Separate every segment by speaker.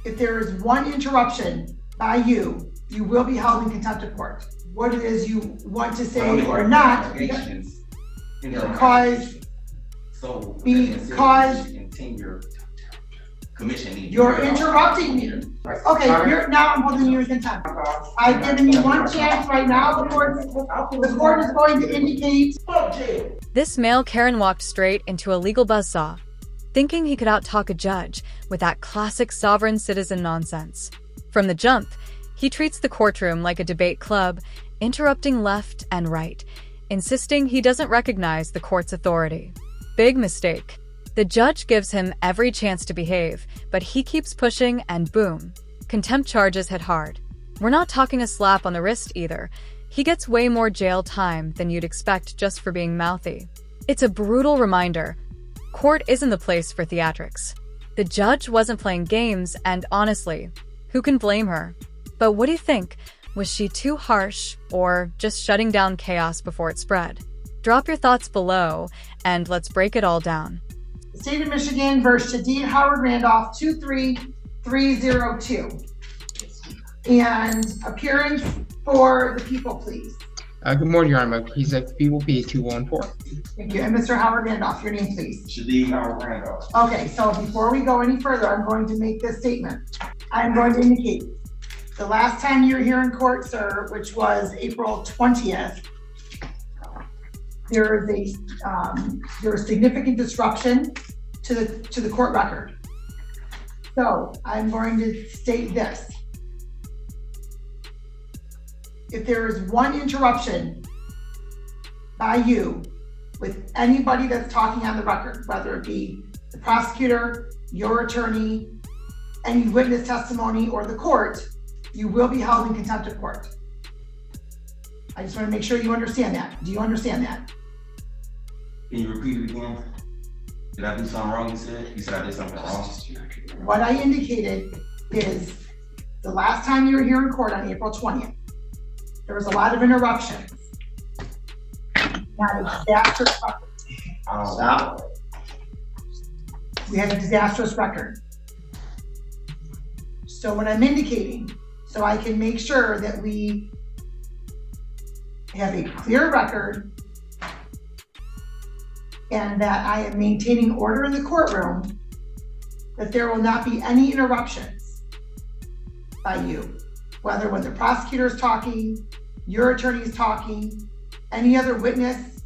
Speaker 1: If there is one interruption by you, you will be held in contempt of court. What it is you want to say or not, because you're interrupting me. Okay, now I'm holding you in contempt. I've given you one chance right now. The court is going to indicate.
Speaker 2: This male Karen walked straight into a legal buzzsaw, thinking he could outtalk a judge with that classic sovereign citizen nonsense. From the jump, he treats the courtroom like a debate club, interrupting left and right, insisting he doesn't recognize the court's authority. Big mistake. The judge gives him every chance to behave, but he keeps pushing and boom, contempt charges hit hard. We're not talking a slap on the wrist either. He gets way more jail time than you'd expect just for being mouthy. It's a brutal reminder. Court isn't the place for theatrics. The judge wasn't playing games, and honestly, who can blame her? But what do you think? Was she too harsh, or just shutting down chaos before it spread? Drop your thoughts below, and let's break it all down.
Speaker 1: State of Michigan versus Shadid Howard Randolph 23302. And appearance for the people, please.
Speaker 3: Good morning, Your Honor. Please, people be 214.
Speaker 1: Thank you. And Mr. Howard Randolph, your name, please.
Speaker 4: Shadid Howard Randolph.
Speaker 1: Okay, so before we go any further, I'm going to make this statement. I'm going to indicate the last time you were here in court, sir, which was April 20th, there was significant disruption to the court record. So I'm going to state this. If there is one interruption by you with anybody that's talking on the record, whether it be the prosecutor, your attorney, any witness testimony, or the court, you will be held in contempt of court. I just want to make sure you understand that. Do you understand that?
Speaker 4: Can you repeat it again? Did I do something wrong, you said? You said I did something wrong?
Speaker 1: What I indicated is the last time you were here in court on April 20th, there was a lot of interruptions. Not a disastrous record.
Speaker 4: Stop.
Speaker 1: We had a disastrous record. So what I'm indicating, so I can make sure that we have a clear record and that I am maintaining order in the courtroom, that there will not be any interruptions by you, whether when the prosecutor is talking, your attorney is talking, any other witness,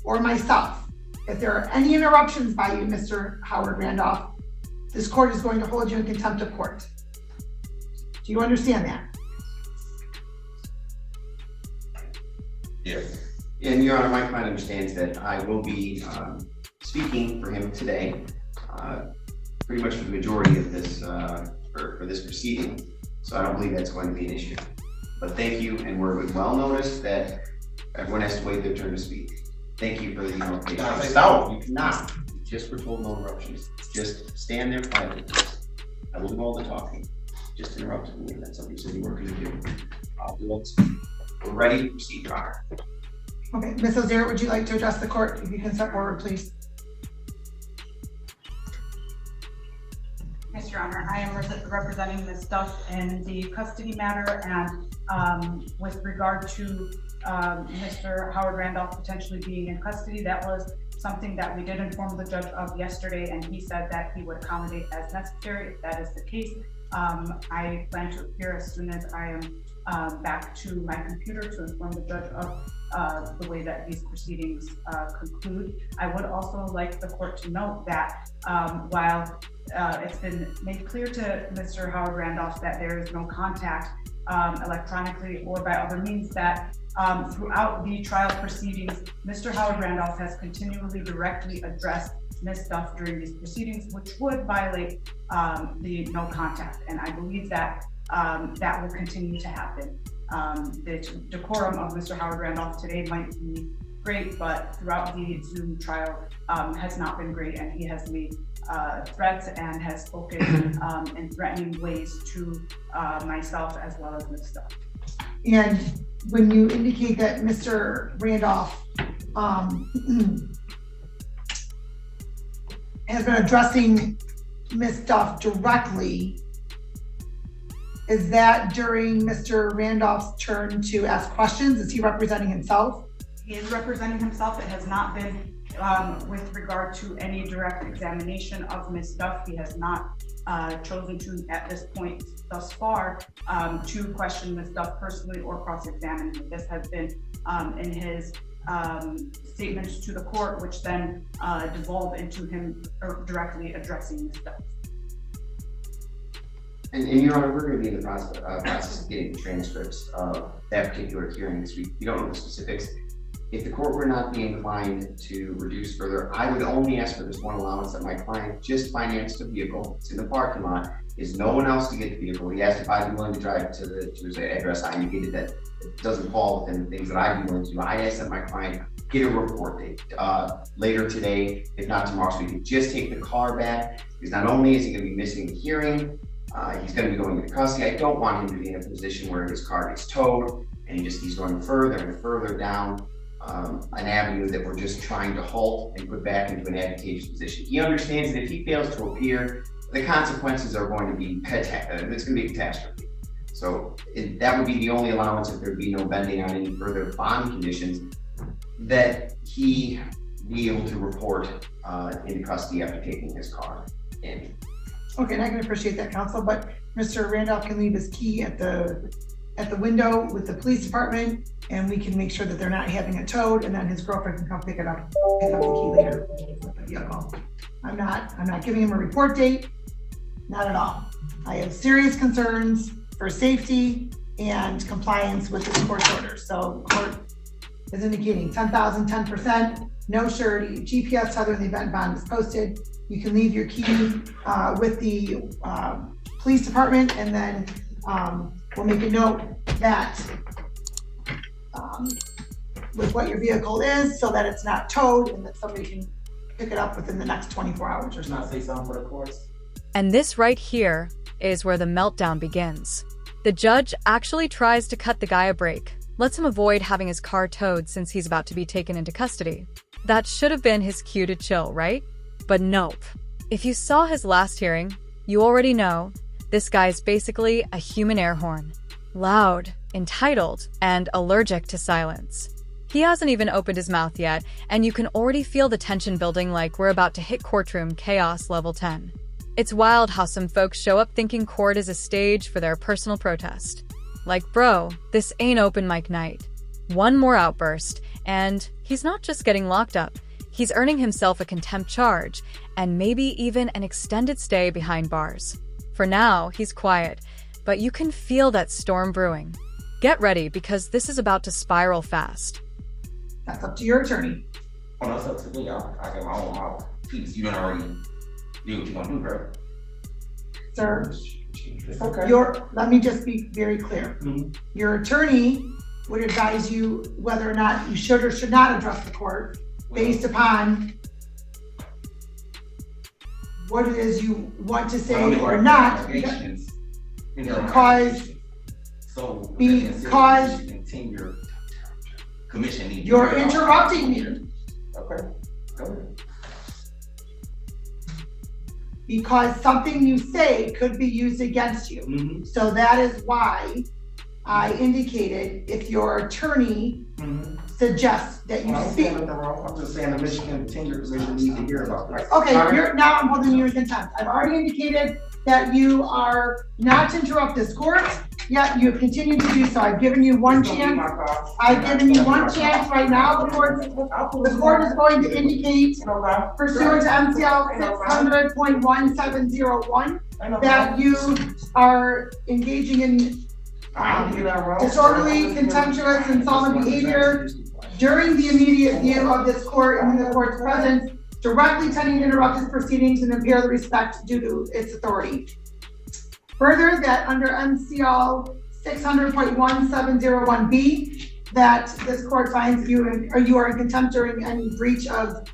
Speaker 1: or myself. If there are any interruptions by you, Mr. Howard Randolph, this court is going to hold you in contempt of court. Do you understand that?
Speaker 4: Yes.
Speaker 5: And Your Honor, my client understands that I will be speaking for him today, pretty much for the majority of this, for this proceeding. So I don't believe that's going to be an issue. But thank you, and we're well noticed that everyone has to wait their turn to speak. Thank you for the notification.
Speaker 4: No.
Speaker 5: You cannot. You just were told no interruptions. Just stand there quietly. I will do all the talking. Just interrupted me, and that's something you said you weren't going to do. I'll do it. We're ready to proceed, Your Honor.
Speaker 1: Okay, Ms. Ozera, would you like to address the court? If you can step forward, please.
Speaker 6: Yes, Your Honor, I am representing Ms. Duff in the custody matter, and with regard to Mr. Howard Randolph potentially being in custody, that was something that we did inform the judge of yesterday, and he said that he would accommodate as necessary if that is the case. I plan to appear as soon as I am back to my computer to inform the judge of the way that these proceedings conclude. I would also like the court to note that while it's been made clear to Mr. Howard Randolph that there is no contact electronically or by other means, that throughout the trial proceedings, Mr. Howard Randolph has continually directly addressed Ms. Duff during these proceedings, which would violate the no contact. And I believe that that will continue to happen. The decorum of Mr. Howard Randolph today might be great, but throughout the Zoom trial has not been great, and he has made threats and has spoken in threatening ways to myself as well as Ms. Duff.
Speaker 1: And when you indicate that Mr. Randolph has been addressing Ms. Duff directly, Is that during Mr. Randolph's turn to ask questions? Is he representing himself?
Speaker 6: He is representing himself. It has not been with regard to any direct examination of Ms. Duff. He has not chosen to, at this point thus far, to question Ms. Duff personally or cross-examine her. This has been in his statements to the court, which then devolved into him directly addressing Ms. Duff.
Speaker 5: And Your Honor, we're going to be in the process of getting the transcripts of that particular hearing this week. We don't know the specifics. If the court were not be inclined to reduce further, I would only ask for this one allowance that my client just financed a vehicle. It's in the parking lot. There's no one else to get the vehicle. He asked if I'd be willing to drive to his address. I indicated that it doesn't fall within the things that I'd be willing to do. I asked that my client get a report date later today, if not tomorrow, so we can just take the car back. Because not only is he going to be missing the hearing, he's going to be going into custody. I don't want him to be in a position where his car gets towed and he's going further and further down an avenue that we're just trying to halt and put back into an advantageous position. He understands that if he fails to appear, the consequences are going to be it's going to be a catastrophe. So that would be the only allowance if there'd be no bending on any further bond conditions, that he be able to report into custody after taking his car in.
Speaker 1: Okay, and I can appreciate that, counsel, but Mr. Randolph can leave his key at the window with the police department, and we can make sure that they're not having it towed, and then his girlfriend can come pick up the key later with the vehicle. I'm not giving him a report date, not at all. I have serious concerns for safety and compliance with this court's order. So court is indicating 10,000, 10%, no surety, GPS tether in the event bond is posted. You can leave your key with the police department, and then we'll make a note that with what your vehicle is, so that it's not towed and that somebody can pick it up within the next 24 hours or so.
Speaker 4: Not say something for the courts.
Speaker 2: And this right here is where the meltdown begins. The judge actually tries to cut the guy a break, lets him avoid having his car towed since he's about to be taken into custody. That should have been his cue to chill, right? But nope. If you saw his last hearing, you already know this guy's basically a human air horn. Loud, entitled, and allergic to silence. He hasn't even opened his mouth yet, and you can already feel the tension building like we're about to hit courtroom chaos level 10. It's wild how some folks show up thinking court is a stage for their personal protest. Like, bro, this ain't open mic night. One more outburst, and he's not just getting locked up, he's earning himself a contempt charge, and maybe even an extended stay behind bars. For now, he's quiet, but you can feel that storm brewing. Get ready, because this is about to spiral fast.
Speaker 1: That's up to your attorney.
Speaker 4: Oh, no, it's up to me. I got my own mouth. Please, you don't already do what you're gonna do, bro.
Speaker 1: Sir,
Speaker 4: It's okay.
Speaker 1: let me just be very clear.
Speaker 4: Mhm.
Speaker 1: Your attorney would advise you whether or not you should or should not address the court based upon what it is you want to say or not.
Speaker 4: Allegations in their
Speaker 1: Because-
Speaker 4: So
Speaker 1: because-
Speaker 4: you continue your commission. needs to
Speaker 1: You're
Speaker 4: be-
Speaker 1: interrupting me
Speaker 4: Okay, go ahead.
Speaker 1: because something you say could be used against you.
Speaker 4: Mm-hmm.
Speaker 1: So that is why I indicated if your attorney
Speaker 4: Mm-hmm.
Speaker 1: suggests that you
Speaker 4: I'm
Speaker 1: speak.
Speaker 4: saying nothing wrong. I'm just saying the Michigan Tenure Commission needs to hear about this.
Speaker 1: Okay,
Speaker 4: All right?
Speaker 1: now I'm holding you in contempt. I've already indicated that you are not to interrupt this court, yet you have continued to do so. I've given you one
Speaker 4: It's gonna be
Speaker 1: chance.
Speaker 4: my call.
Speaker 1: I've given you one chance right now. The court is going to indicate pursuant to MCL 600.1701 that you are engaging in disorderly, contemptuous, insolent behavior during the immediate view of this court and in the court's presence, directly intending to interrupt its proceedings and impair the respect due to its authority. Further, that under MCL 600.1701B, that this court finds you are in contempt during any breach of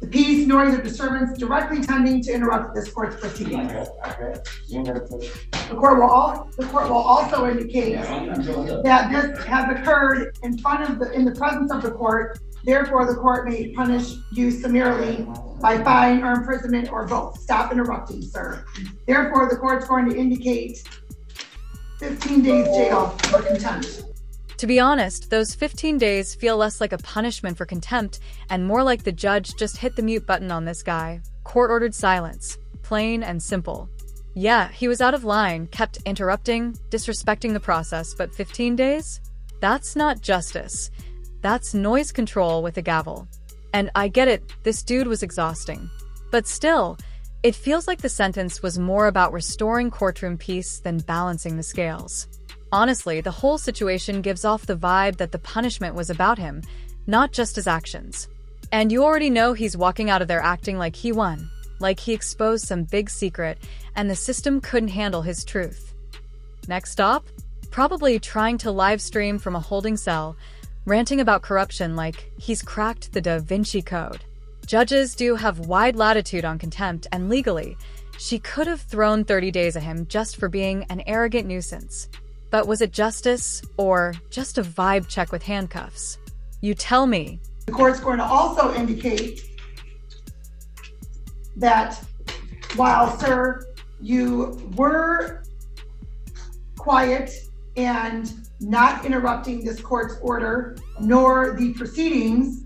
Speaker 1: the peace, noise, or disturbance directly intending to interrupt this court's proceedings. The court will also indicate that this has occurred in the presence of the court. Therefore, the court may punish you summarily by fine or imprisonment or both. Stop interrupting, sir. Therefore, the court's going to indicate 15 days jail for contempt.
Speaker 2: To be honest, those 15 days feel less like a punishment for contempt and more like the judge just hit the mute button on this guy. Court-ordered silence. Plain and simple. Yeah, he was out of line, kept interrupting, disrespecting the process, but 15 days? That's not justice. That's noise control with a gavel. And I get it, this dude was exhausting. But still, it feels like the sentence was more about restoring courtroom peace than balancing the scales. Honestly, the whole situation gives off the vibe that the punishment was about him, not just his actions. And you already know he's walking out of there acting like he won, like he exposed some big secret, and the system couldn't handle his truth. Next stop? Probably trying to live stream from a holding cell, ranting about corruption like he's cracked the Da Vinci Code. Judges do have wide latitude on contempt, and legally, she could have thrown 30 days at him just for being an arrogant nuisance. But was it justice, or just a vibe check with handcuffs? You tell me.
Speaker 1: The court's going to also indicate that while, sir, you were quiet and not interrupting this court's order, nor the proceedings,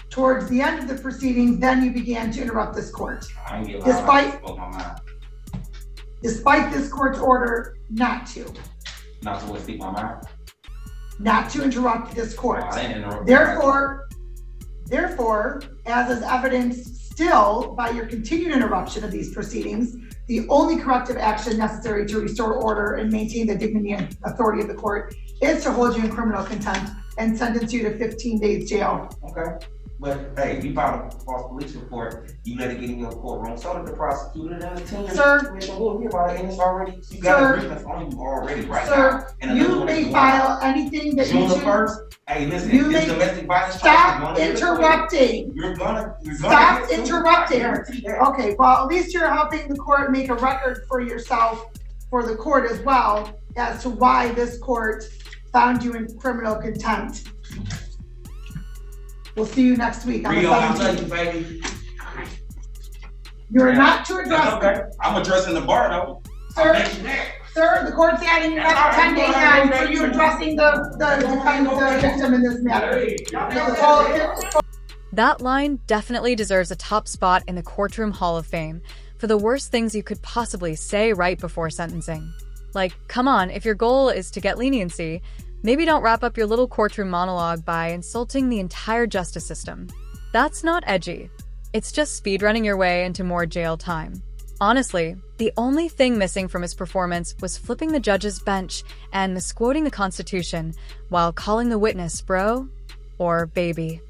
Speaker 1: towards the end of the proceedings, then you began to interrupt this court.
Speaker 4: I ain't get loud. I spoke my mind.
Speaker 1: Despite this court's order not to
Speaker 4: Speak my mind.
Speaker 1: not to interrupt this court.
Speaker 4: I didn't interrupt.
Speaker 1: Therefore, as is evidenced still by your continued interruption of these proceedings, the only corrective action necessary to restore order and maintain the dignity and authority of the court is to hold you in criminal contempt and sentence you to 15 days jail.
Speaker 4: Okay. But hey, you filed a false police report. You let it get in your courtroom. So did the prosecutor and the team.
Speaker 1: Sir.
Speaker 4: We'll hear about it, and it's already. You got a grievance on you already right
Speaker 1: Sir,
Speaker 4: now. And
Speaker 1: you may file anything that you
Speaker 4: June the
Speaker 1: choose.
Speaker 4: 1st. Hey, listen.
Speaker 1: You
Speaker 4: this
Speaker 1: may
Speaker 4: domestic violence.
Speaker 1: Stop interrupting.
Speaker 4: You're gonna
Speaker 1: Stop
Speaker 4: get sued.
Speaker 1: interrupting.
Speaker 4: I guarantee that.
Speaker 1: Okay, well, at least you're helping the court make a record for yourself, for the court as well, as to why this court found you in criminal contempt. We'll see you next week on the
Speaker 4: Rio, I love
Speaker 1: 17th.
Speaker 4: you, baby.
Speaker 1: You're not to address,
Speaker 4: That's okay. I'm addressing the bar though.
Speaker 1: Sir.
Speaker 4: I'll let you that.
Speaker 1: Sir, the court's adding another 10 days time for you addressing the victim in this matter.
Speaker 2: That line definitely deserves a top spot in the Courtroom Hall of Fame for the worst things you could possibly say right before sentencing. Like, come on, if your goal is to get leniency, maybe don't wrap up your little courtroom monologue by insulting the entire justice system. That's not edgy. It's just speedrunning your way into more jail time. Honestly, the only thing missing from his performance was flipping the judge's bench and misquoting the Constitution while calling the witness bro or baby.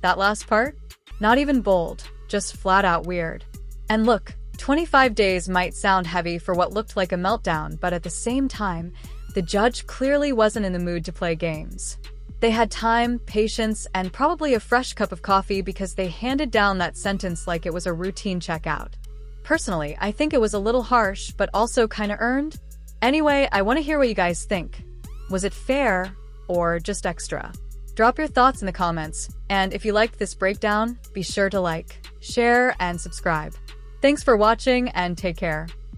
Speaker 2: That last part? Not even bold, just flat out weird. And look, 25 days might sound heavy for what looked like a meltdown, but at the same time, the judge clearly wasn't in the mood to play games. They had time, patience, and probably a fresh cup of coffee because they handed down that sentence like it was a routine checkout. Personally, I think it was a little harsh, but also kinda earned. Anyway, I want to hear what you guys think. Was it fair or just extra? Drop your thoughts in the comments, and if you liked this breakdown, be sure to like, share, and subscribe. Thanks for watching, and take care.